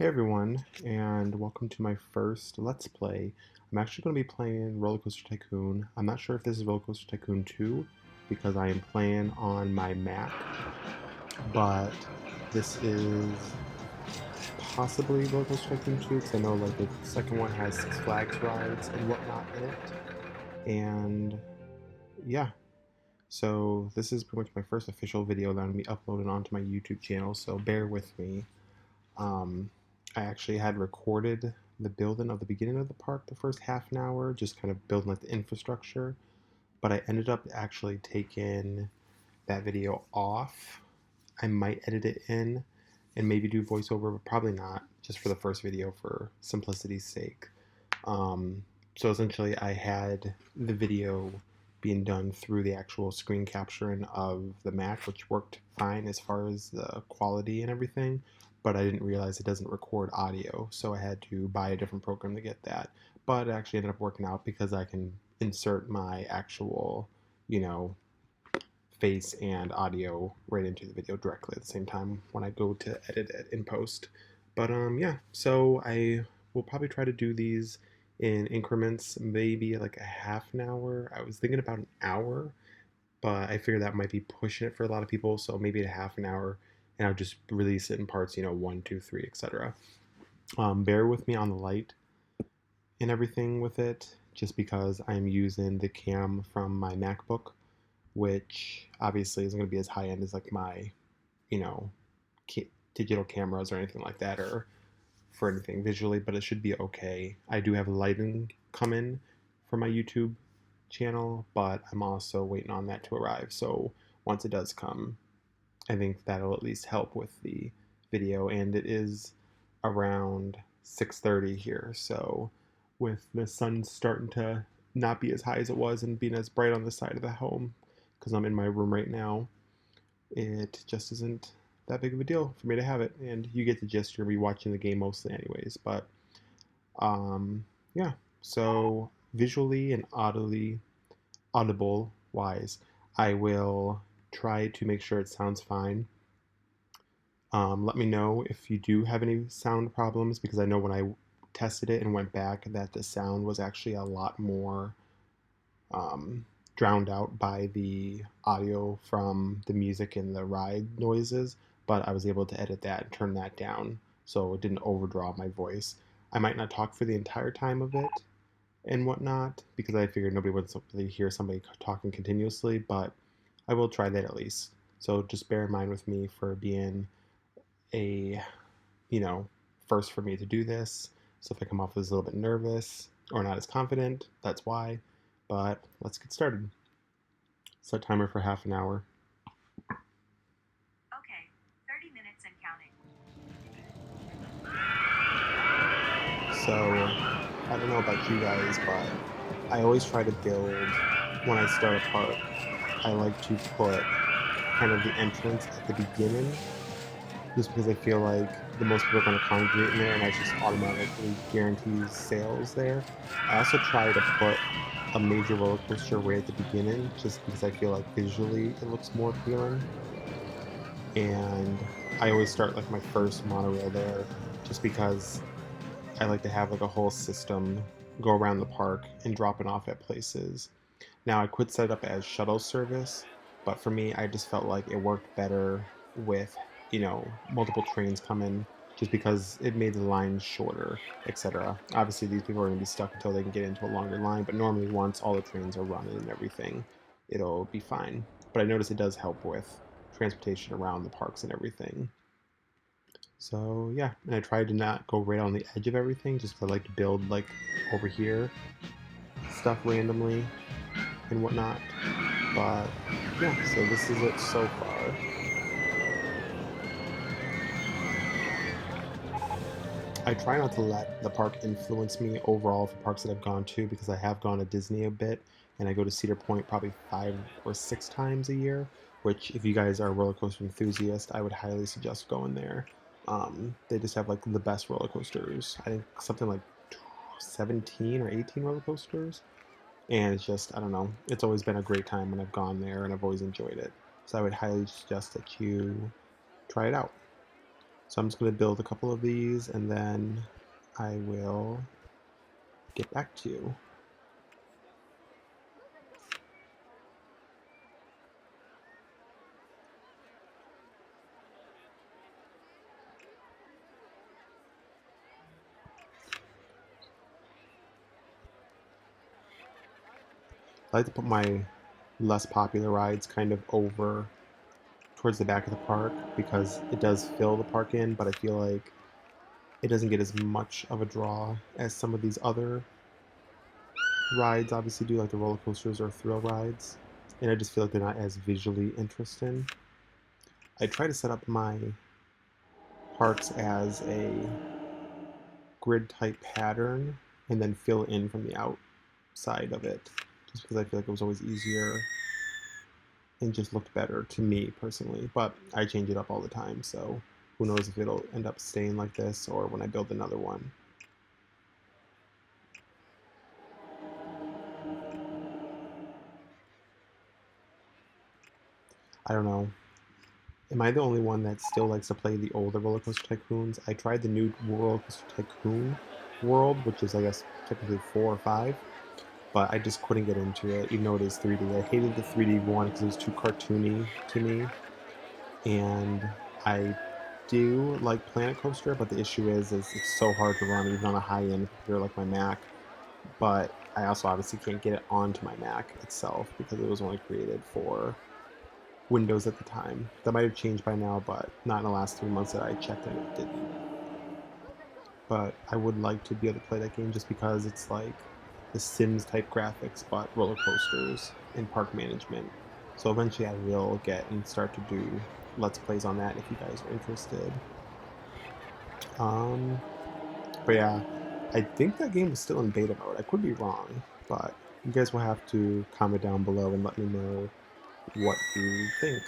Hey everyone, and welcome to my first Let's Play. I'm actually going to be playing Rollercoaster Tycoon. I'm not sure if this is Rollercoaster Tycoon 2 because I am playing on my Mac, but this is possibly Rollercoaster Tycoon 2 because I know like the second one has Six Flags rides and whatnot in it. And yeah, so this is pretty much my first official video that I'm going to be uploading onto my YouTube channel, so bear with me. Um, I actually had recorded the building of the beginning of the park the first half an hour, just kind of building like the infrastructure. But I ended up actually taking that video off. I might edit it in and maybe do voiceover, but probably not, just for the first video for simplicity's sake. So essentially, I had the video being done through the actual screen capturing of the Mac, which worked fine as far as the quality and everything, but I didn't realize it doesn't record audio, so I had to buy a different program to get that. But it actually ended up working out because I can insert my actual, you know, face and audio right into the video directly at the same time when I go to edit it in post. But yeah, so I will probably try to do these in increments, maybe like a half an hour. I was thinking about an hour, but I figured that might be pushing it for a lot of people, so maybe a half an hour, and I'll just release it in parts, one, two, three, etc. Bear with me on the light and everything with it, just because I'm using the cam from my MacBook, which obviously isn't going to be as high end as like my, you know, digital cameras or anything like that, or for anything visually, but it should be okay. I do have lighting come in for my YouTube channel, but I'm also waiting on that to arrive. So once it does come, I think that'll at least help with the video, and it is around 6:30 here. So with the sun starting to not be as high as it was and being as bright on the side of the home, because I'm in my room right now, it just isn't that big of a deal for me to have it. And you get the gist. You're gonna be watching the game mostly, anyways. But yeah. So visually and audible wise, I will try to make sure it sounds fine. Let me know if you do have any sound problems, because I know when I tested it and went back that the sound was actually a lot more drowned out by the audio from the music and the ride noises, but I was able to edit that and turn that down so it didn't overdraw my voice. I might not talk for the entire time of it and whatnot, because I figured nobody would really hear somebody talking continuously, but I will try that at least. So just bear in mind with me for being a, you know, first for me to do this. So if I come off as a little bit nervous or not as confident, that's why. But let's get started. Set timer for half an hour. Okay, 30 minutes and counting. So I don't know about you guys, but I always try to build, when I start a park, I like to put kind of the entrance at the beginning, just because I feel like the most people are going to congregate in there, and that just automatically guarantees sales there. I also try to put a major roller coaster right at the beginning, just because I feel like visually it looks more appealing. And I always start like my first monorail there, just because I like to have like a whole system go around the park and dropping off at places. Now I could set it up as shuttle service, but for me, I just felt like it worked better with, multiple trains coming, just because it made the lines shorter, etc. Obviously, these people are going to be stuck until they can get into a longer line, but normally once all the trains are running and everything, it'll be fine. But I notice it does help with transportation around the parks and everything. So yeah, and I tried to not go right on the edge of everything, just 'cause I like to build like over here stuff randomly and whatnot. But yeah, so this is it so far. I try not to let the park influence me overall for parks that I've gone to, because I have gone to Disney a bit, and I go to Cedar Point probably 5 or 6 times a year, which if you guys are a roller coaster enthusiast, I would highly suggest going there. They just have like the best roller coasters. I think something like 17 or 18 roller coasters. And it's just, I don't know, it's always been a great time when I've gone there, and I've always enjoyed it. So I would highly suggest that you try it out. So I'm just going to build a couple of these and then I will get back to you. I like to put my less popular rides kind of over towards the back of the park because it does fill the park in, but I feel like it doesn't get as much of a draw as some of these other rides obviously do, like the roller coasters or thrill rides. And I just feel like they're not as visually interesting. I try to set up my parks as a grid type pattern and then fill in from the outside of it, just because I feel like it was always easier and just looked better to me personally. But I change it up all the time, so who knows if it'll end up staying like this or when I build another one. I don't know. Am I the only one that still likes to play the older Roller Coaster Tycoons? I tried the new Roller Coaster Tycoon world, which is, I guess, technically 4 or 5, but I just couldn't get into it, even though it is 3D. I hated the 3D one because it was too cartoony to me, and I do like Planet Coaster, but the issue is it's so hard to run even on a high-end computer like my Mac. But I also obviously can't get it onto my Mac itself because it was only created for Windows at the time. That might have changed by now, but not in the last 3 months that I checked and it didn't. But I would like to be able to play that game just because it's like the Sims type graphics, but roller coasters and park management. So eventually I will get and start to do Let's Plays on that if you guys are interested. Um, but yeah, I think that game is still in beta mode. I could be wrong, but you guys will have to comment down below and let me know what you think.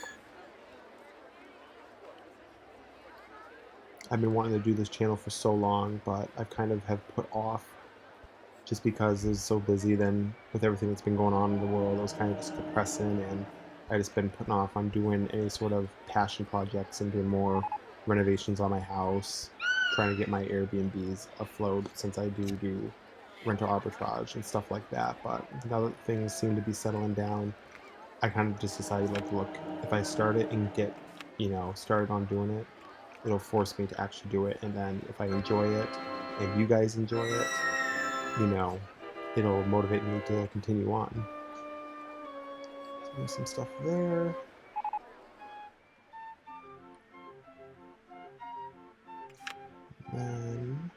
I've been wanting to do this channel for so long, but I kind of have put off just because it's so busy. Then with everything that's been going on in the world, it was kind of just depressing, and I just been putting off on doing any sort of passion projects and doing more renovations on my house, trying to get my Airbnbs afloat since I do rental arbitrage and stuff like that. But now that things seem to be settling down, I kind of just decided, like, look, if I start it and get, started on doing it, it'll force me to actually do it. And then if I enjoy it and you guys enjoy it, you know, it'll motivate me to continue on. So there's some stuff there. Then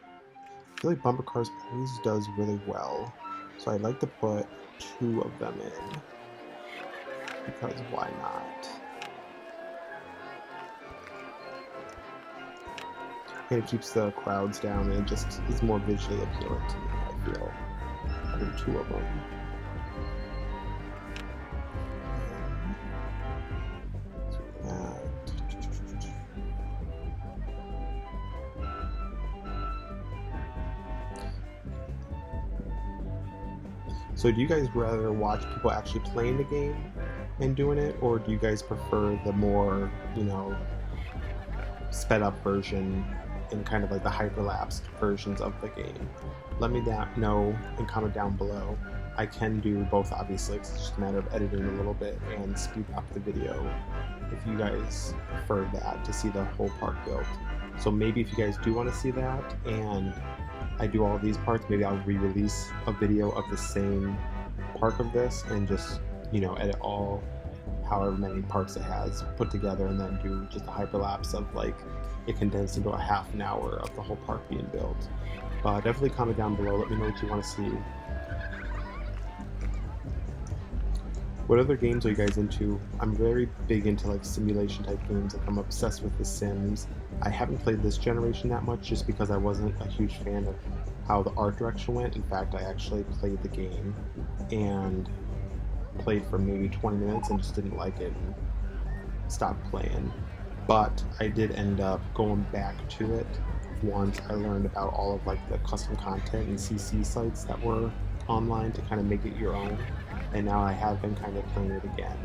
I feel like bumper cars always does really well. So I'd like to put 2 of them in. Because why not? And it keeps the crowds down and it just is more visually appealing to me, I feel. Having 2 of them. So do you guys rather watch people actually playing the game and doing it, or do you guys prefer the more, sped up version and kind of like the hyperlapsed versions of the game? Let me know and comment down below. I can do both, obviously, it's just a matter of editing a little bit and speed up the video if you guys prefer that, to see the whole park built. So maybe if you guys do want to see that and I do all these parts, maybe I'll re-release a video of the same park of this and just, edit all however many parts it has put together and then do just a hyperlapse of like it condensed into a half an hour of the whole park being built. But definitely comment down below, let me know what you want to see. What other games are you guys into? I'm very big into like simulation type games. Like I'm obsessed with The Sims. I haven't played this generation that much just because I wasn't a huge fan of how the art direction went. In fact, I actually played the game and played for maybe 20 minutes and just didn't like it and stopped playing. But I did end up going back to it once I learned about all of like the custom content and CC sites that were online to kind of make it your own. And now I have been kind of playing it again.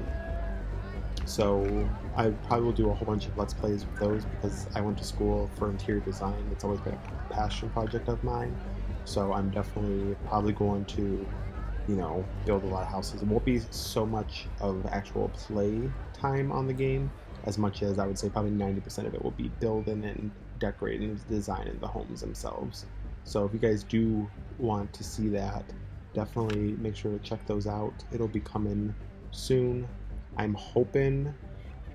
So I probably will do a whole bunch of Let's Plays with those because I went to school for interior design. It's always been a passion project of mine. So I'm definitely probably going to, build a lot of houses. It won't be so much of actual play time on the game as much as I would say probably 90% of it will be building and decorating and designing the homes themselves. So if you guys do want to see that, definitely make sure to check those out. It'll be coming soon. I'm hoping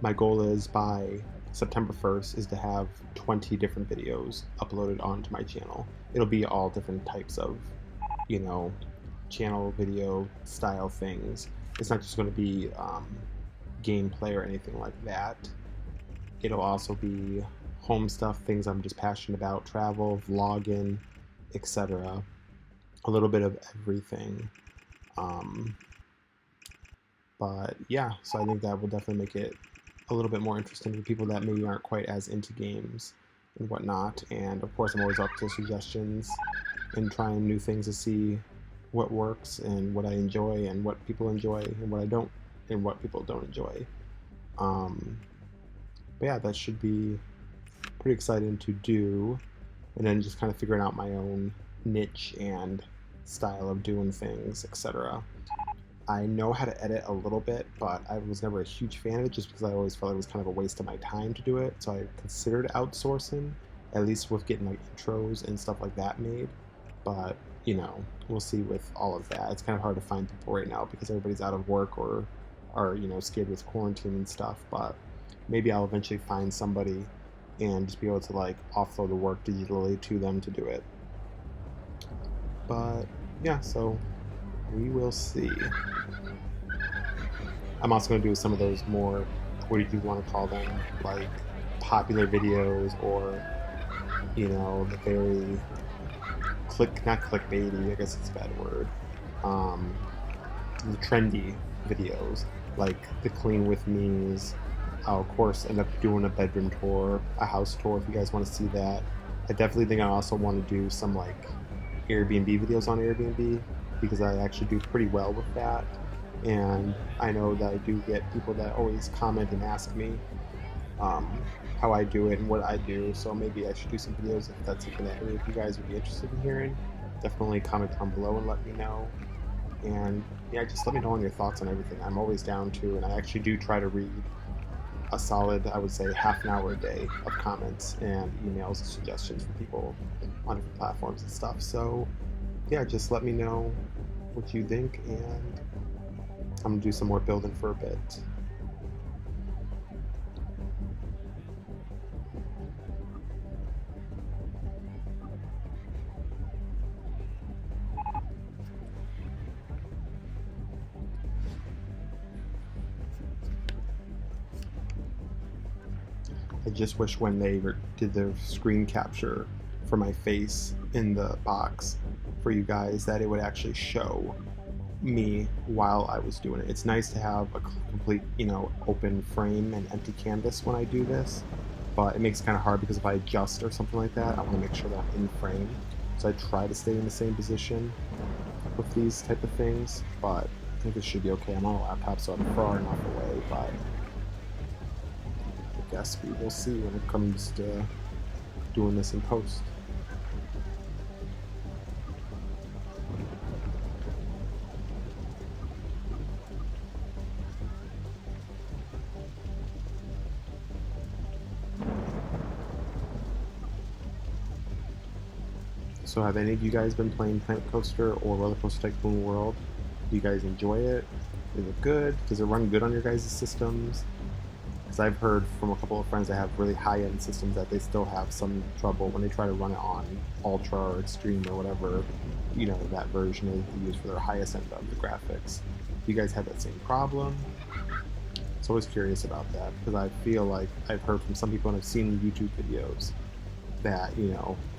my goal is by September 1st is to have 20 different videos uploaded onto my channel. It'll be all different types of, you know, channel video style things. It's not just going to be gameplay or anything like that. It'll also be home stuff, things I'm just passionate about, travel, vlogging, etc. A little bit of everything. Um, but yeah, so I think that will definitely make it a little bit more interesting for people that maybe aren't quite as into games and whatnot. And of course, I'm always up to suggestions and trying new things to see what works and what I enjoy and what people enjoy and what I don't and what people don't enjoy. Um, but yeah, that should be pretty exciting to do. And then just kind of figuring out my own niche and style of doing things, etc. I know how to edit a little bit, but I was never a huge fan of it just because I always felt it was kind of a waste of my time to do it. So I considered outsourcing, at least with getting like intros and stuff like that made. But, we'll see with all of that. It's kind of hard to find people right now because everybody's out of work or are, scared with quarantine and stuff. But maybe I'll eventually find somebody and just be able to like offload the work digitally to them to do it. But yeah, so we will see. I'm also going to do some of those more, what do you want to call them, like popular videos or, the very not clickbaity, I guess it's a bad word, the trendy videos, like the clean with me's. I'll of course end up doing a bedroom tour, a house tour if you guys want to see that. I definitely think I also want to do some like Airbnb videos on Airbnb because I actually do pretty well with that. And I know that I do get people that always comment and ask me how I do it and what I do. So maybe I should do some videos if that's something that any of you guys would be interested in hearing. Definitely comment down below and let me know. And yeah, just let me know on your thoughts on everything. I'm always down to, and I actually do try to read a solid, I would say, half an hour a day of comments and emails and suggestions from people on different platforms and stuff. So yeah, just let me know what you think, and I'm gonna do some more building for a bit. I just wish when they did the screen capture for my face in the box for you guys that it would actually show me while I was doing it. It's nice to have a complete, open frame and empty canvas when I do this, but it makes it kind of hard because if I adjust or something like that, I want to make sure that I'm in frame. So I try to stay in the same position with these type of things, but I think this should be okay. I'm on a laptop, so I'm far enough away, but I guess we will see when it comes to doing this in post. So have any of you guys been playing Planet Coaster or Rollercoaster Tycoon World? Do you guys enjoy it? Is it good? Does it run good on your guys' systems? Because I've heard from a couple of friends that have really high-end systems that they still have some trouble when they try to run it on Ultra or Extreme or whatever, that version is they use for their highest end of the graphics. Do you guys have that same problem? So I was curious about that because I feel like I've heard from some people and I've seen YouTube videos that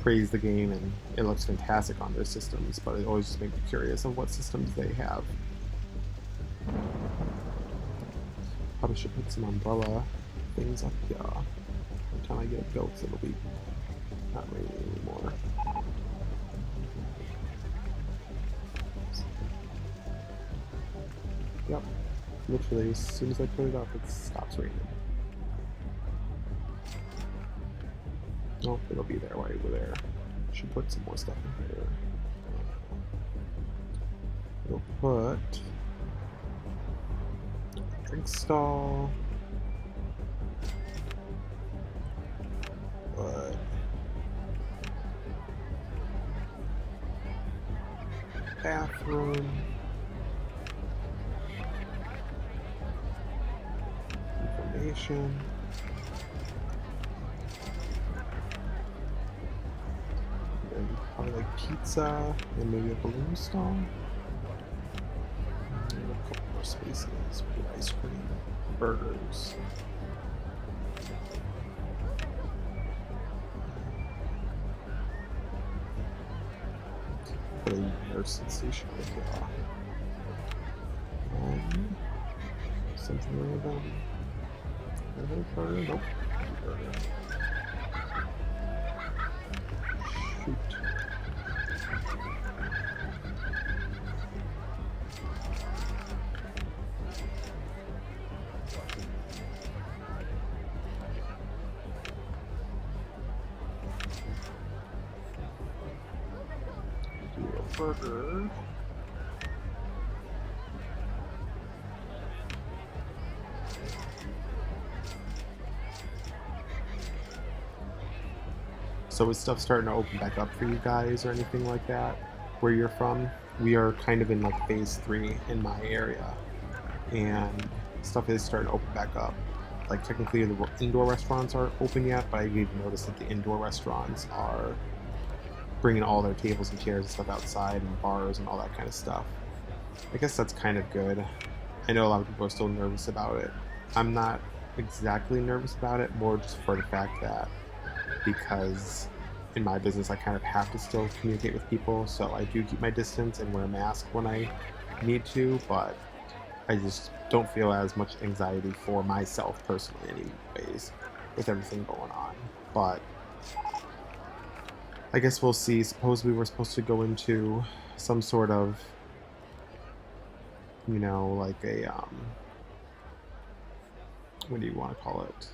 praise the game and it looks fantastic on their systems, but it always just makes me curious of what systems they have. Probably should put some umbrella things up here. By the time I get it built, it'll be not raining anymore. Yep, literally, as soon as I put it up, it stops raining. Oh, it'll be there while we're there. Should put some more stuff in here. We'll put a drink stall. But bathroom. Information. And probably like pizza and maybe a balloon stall. And a couple more spaces for ice cream, burgers. Put a nursing station right here. Something random. Another burger? Nope. Burger. Shoot. Do a burger. So is stuff starting to open back up for you guys or anything like that where you're from? We are kind of in like phase 3 in my area, and stuff is starting to open back up. Like technically the indoor restaurants aren't open yet, but I even noticed that the indoor restaurants are bringing all their tables and chairs and stuff outside, and bars and all that kind of stuff. I guess that's kind of good. I know a lot of people are still nervous about it. I'm not exactly nervous about it, more just for the fact that because in my business I kind of have to still communicate with people, so I do keep my distance and wear a mask when I need to, but I just don't feel as much anxiety for myself personally anyways with everything going on. But I guess we'll see. Supposedly we're supposed to go into some sort of, you know, like a what do you want to call it?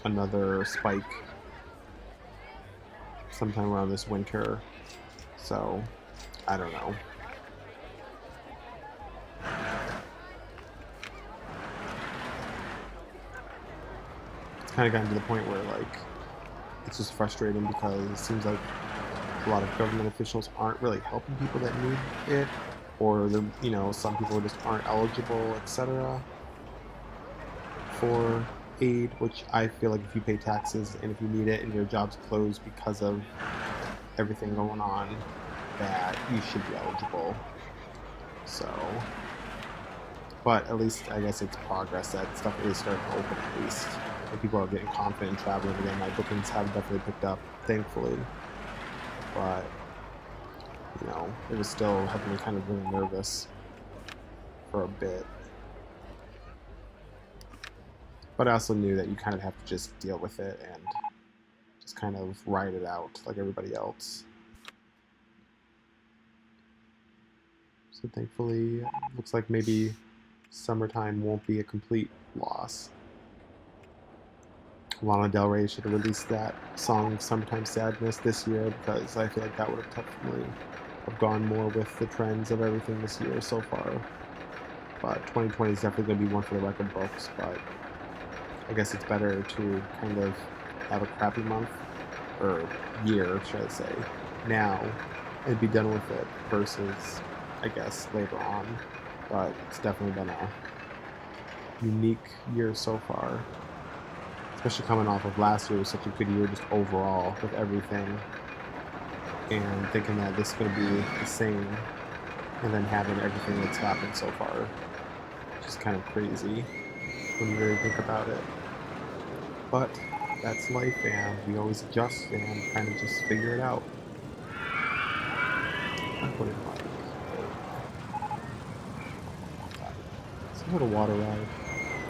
Another spike sometime around this winter. So, I don't know. It's kind of gotten to the point where, like, it's just frustrating because it seems like a lot of government officials aren't really helping people that need it, or you know, some people just aren't eligible, etc., for aid, which I feel like if you pay taxes and if you need it and your job's closed because of everything going on, that you should be eligible. So, but at least I guess it's progress that stuff is starting to open at least. And people are getting confident in traveling again. My bookings have definitely picked up, thankfully. But, you know, it was still having me kind of really nervous for a bit. But I also knew that you kind of have to just deal with it and just kind of ride it out like everybody else. So thankfully, looks like maybe summertime won't be a complete loss. Lana Del Rey should have released that song Summertime Sadness this year, because I feel like that would have definitely have gone more with the trends of everything this year so far. But 2020 is definitely going to be one for the record books, but I guess it's better to kind of have a crappy month, or year, should I say, now, and be done with it, versus, I guess, later on. But it's definitely been a unique year so far, especially coming off of last year was such a good year just overall with everything, and thinking that this is going to be the same, and then having everything that's happened so far, which is kind of crazy when you really think about it. But that's life, and we always adjust and kind of just figure it out. I'm putting like some sort of water ride.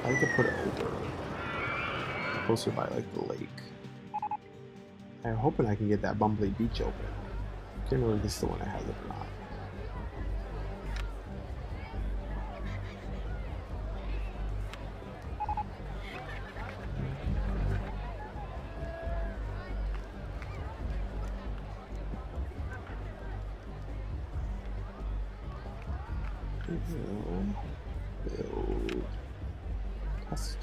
I like to put it over closer by like the lake. I'm hoping I can get that Bumbly Beach open, Can't remember if this is the one that has it or not. Build. Test.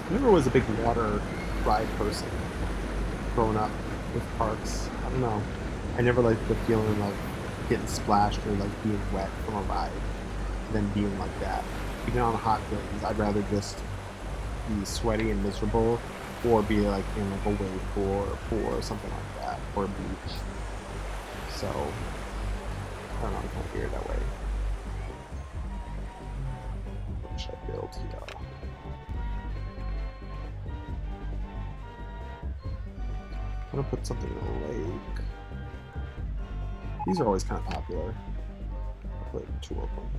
I never was a big water ride person growing up with parks. I don't know. I never liked the feeling of getting splashed or like being wet from a ride than being like that. Even on hot days, I'd rather just be sweaty and miserable or be like in like a wave pool or a pool or something like that or a beach. So I don't know, I'm kind of weird that way. What should I build here? I'm gonna put something in the lake. These are always kind of popular. I'll put 2 of them.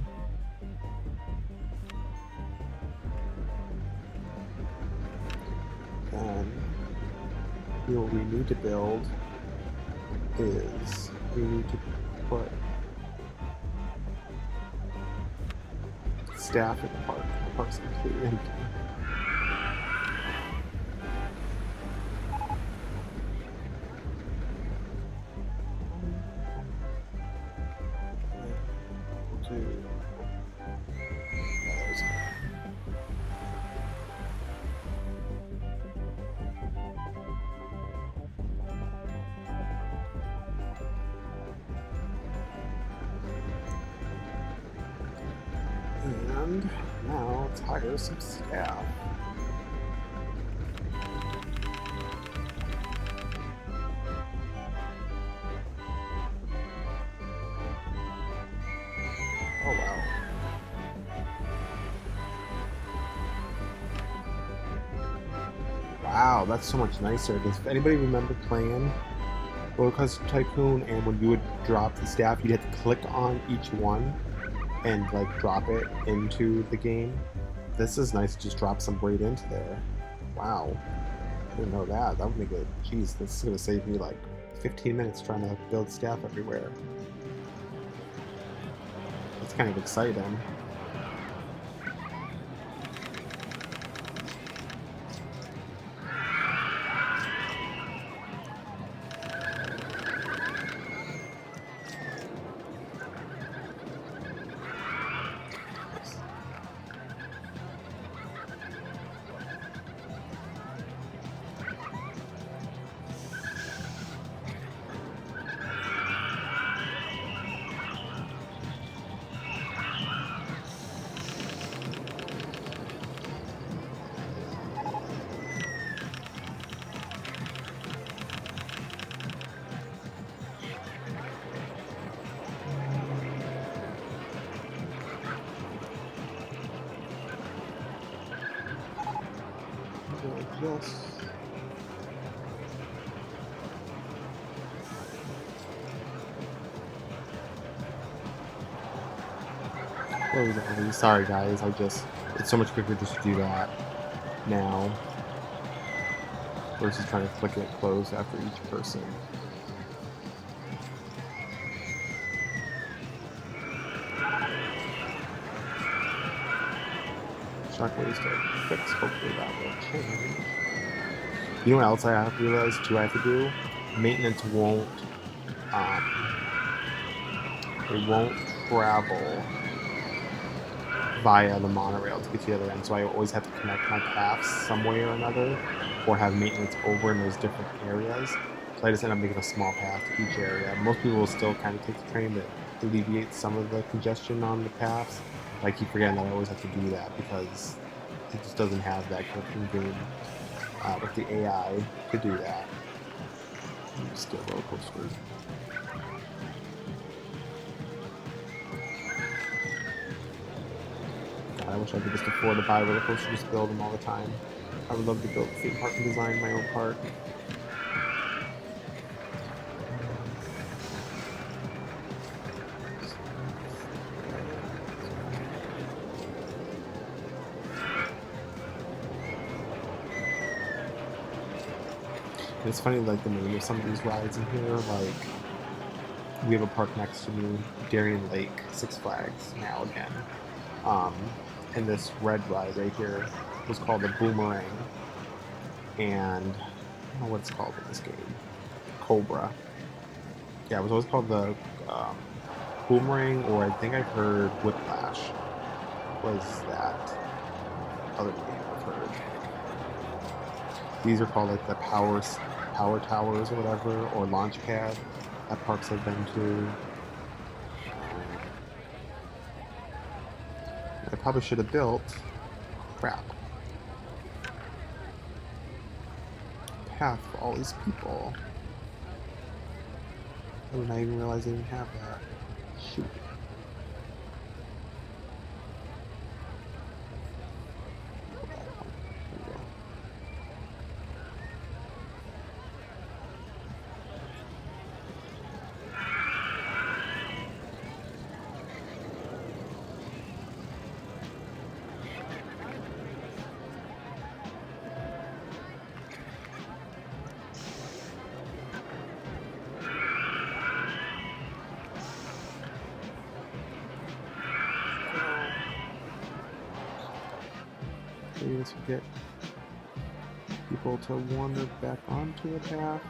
And what we need to build is we need to put staff in the park. The park's completely empty. And now let's hire some staff. Oh wow. Wow, that's so much nicer. Does anybody remember playing Rollercoaster Tycoon, and when you would drop the staff, you'd have to click on each one and like drop it into the game? This is nice to just drop some right into there. Wow. I didn't know that. That would make it. Jeez, this is going to save me like 15 minutes trying to build staff everywhere. That's kind of exciting. Yes. There we go. Sorry guys, it's so much quicker just to do that now versus trying to click it close after each person. Shockwaves to fix, hopefully that will change. You know what else I have realized too I have to do? Maintenance won't it won't travel via the monorail to get to the other end, so I always have to connect my paths some way or another, or have maintenance over in those different areas. So I just end up making a small path to each area. Most people will still kind of take the train to alleviate some of the congestion on the paths. But I keep forgetting that I always have to do that because it just doesn't have that kind of in-game with the AI to do that. Just get roller coasters. wish I could just afford to buy a roller coaster, just build them all the time. I would love to build a theme park and design my own park. And it's funny, like the name of some of these rides in here. Like we have a park next to me, Darien Lake, Six Flags now again. Um, and this red ride right here was called the Boomerang, and I don't know what it's called in this game. Cobra. Yeah, it was always called the um, Boomerang, or I think I've heard Whiplash was that other name I've heard. These are called like the power towers or whatever, or launch pad at parks I've been to. I probably should have built crap path for all these people. I did not even realize they even have that. Shoot. Maybe this will get people to wander back onto a path.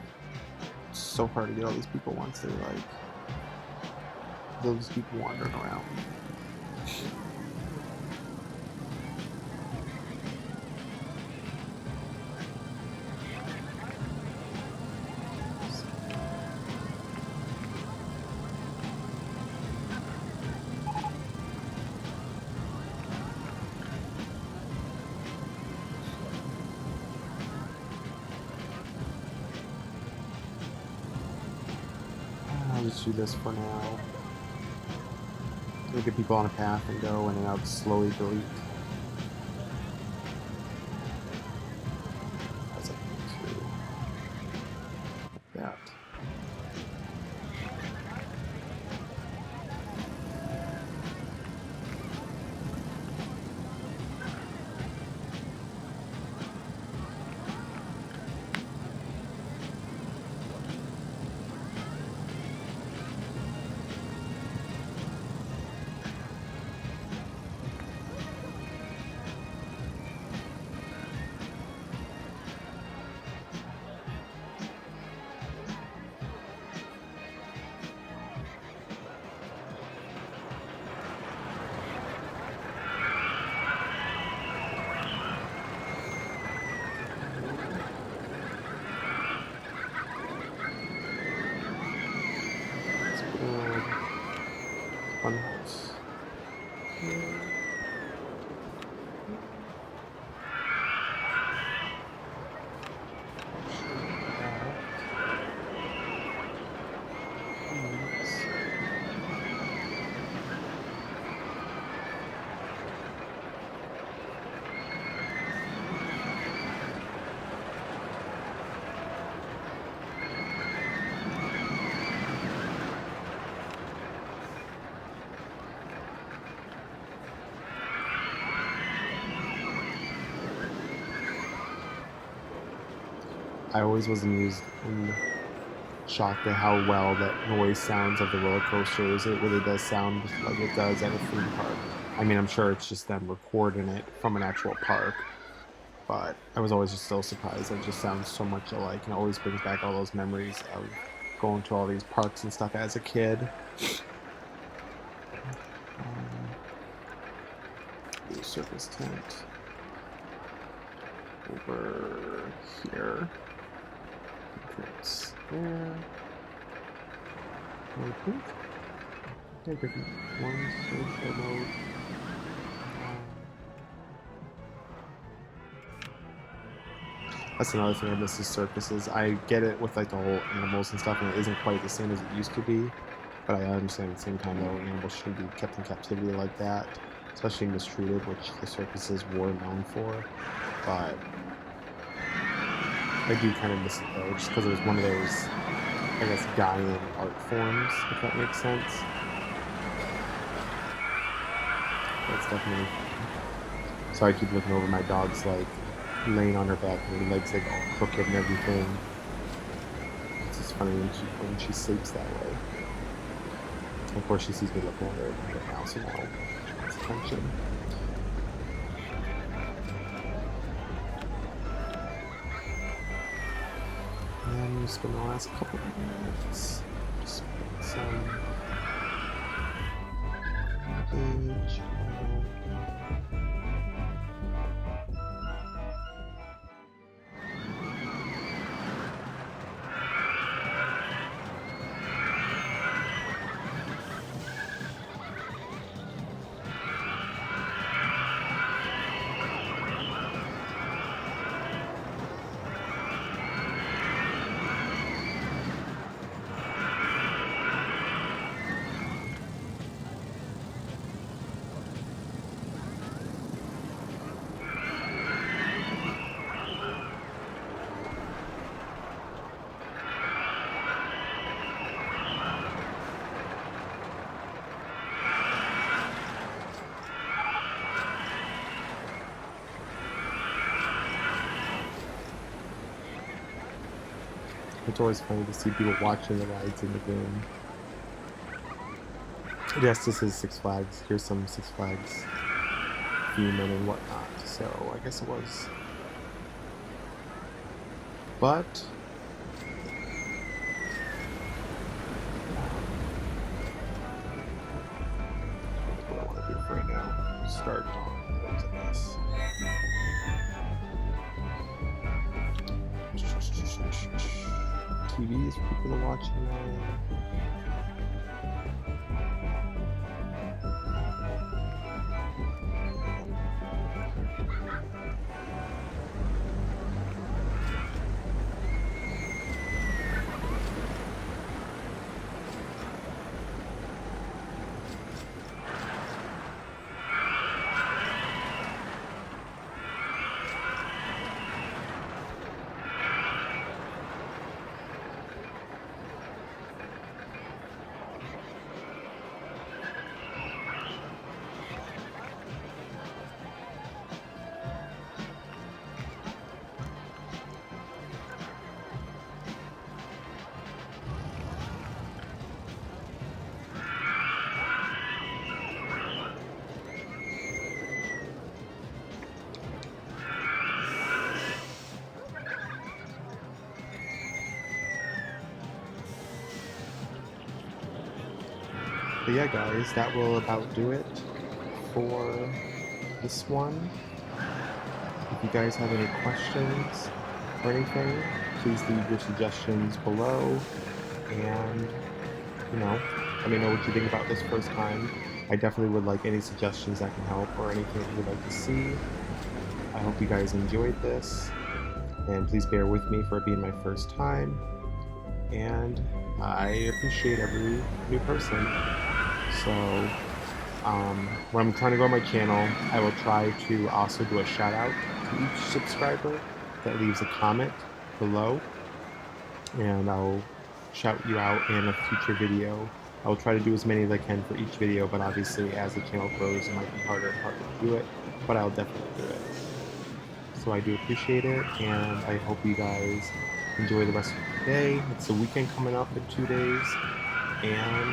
It's so hard to get all these people once they like. They'll just keep wandering around. I'll just do this for now. We'll get people on a path and go, and then I'll slowly delete. As I go through. Like that. Fun house. I always was amused and shocked at how well that noise sounds of the roller coasters. It really does sound like it does at a theme park. I mean, I'm sure it's just them recording it from an actual park, but I was always just so surprised that it just sounds so much alike, and it always brings back all those memories of going to all these parks and stuff as a kid. The circus tent over here. Entrance there. I think. Okay, pick one social mode. That's another thing I miss is circuses. I get it with like the whole animals and stuff, and it isn't quite the same as it used to be. But I understand at the same time though, animals shouldn't be kept in captivity like that. especially mistreated, which the circuses were known for. But I do kind of miss it though, just because it was one of those, I guess, dying art forms, if that makes sense. That's definitely fun. So I keep looking over, my dog's like laying on her back and her legs like all crooked and everything. It's just funny when she sleeps that way. And of course she sees me looking at her right now, so now she wants attention. And then we spend the last couple of minutes just putting some age. It's always funny to see people watching the rides in the game. Yes, this is Six Flags. Here's some Six Flags theming and whatnot. So I guess it was. But that's what I want to do for right now. Start those, I guess. TVs for people to watch now. But yeah, guys, that will about do it for this one. If you guys have any questions or anything, please leave your suggestions below. And, let me know what you think about this first time. I definitely would like any suggestions that can help or anything you would like to see. I hope you guys enjoyed this. And please bear with me for it being my first time. And I appreciate every new person. So when I'm trying to grow my channel, I will try to also do a shout out to each subscriber that leaves a comment below, and I'll shout you out in a future video. I will try to do as many as I can for each video, but obviously as the channel grows it might be harder and harder to do it, but I'll definitely do it. So I do appreciate it, and I hope you guys enjoy the rest of the day. It's the weekend coming up in 2 days, and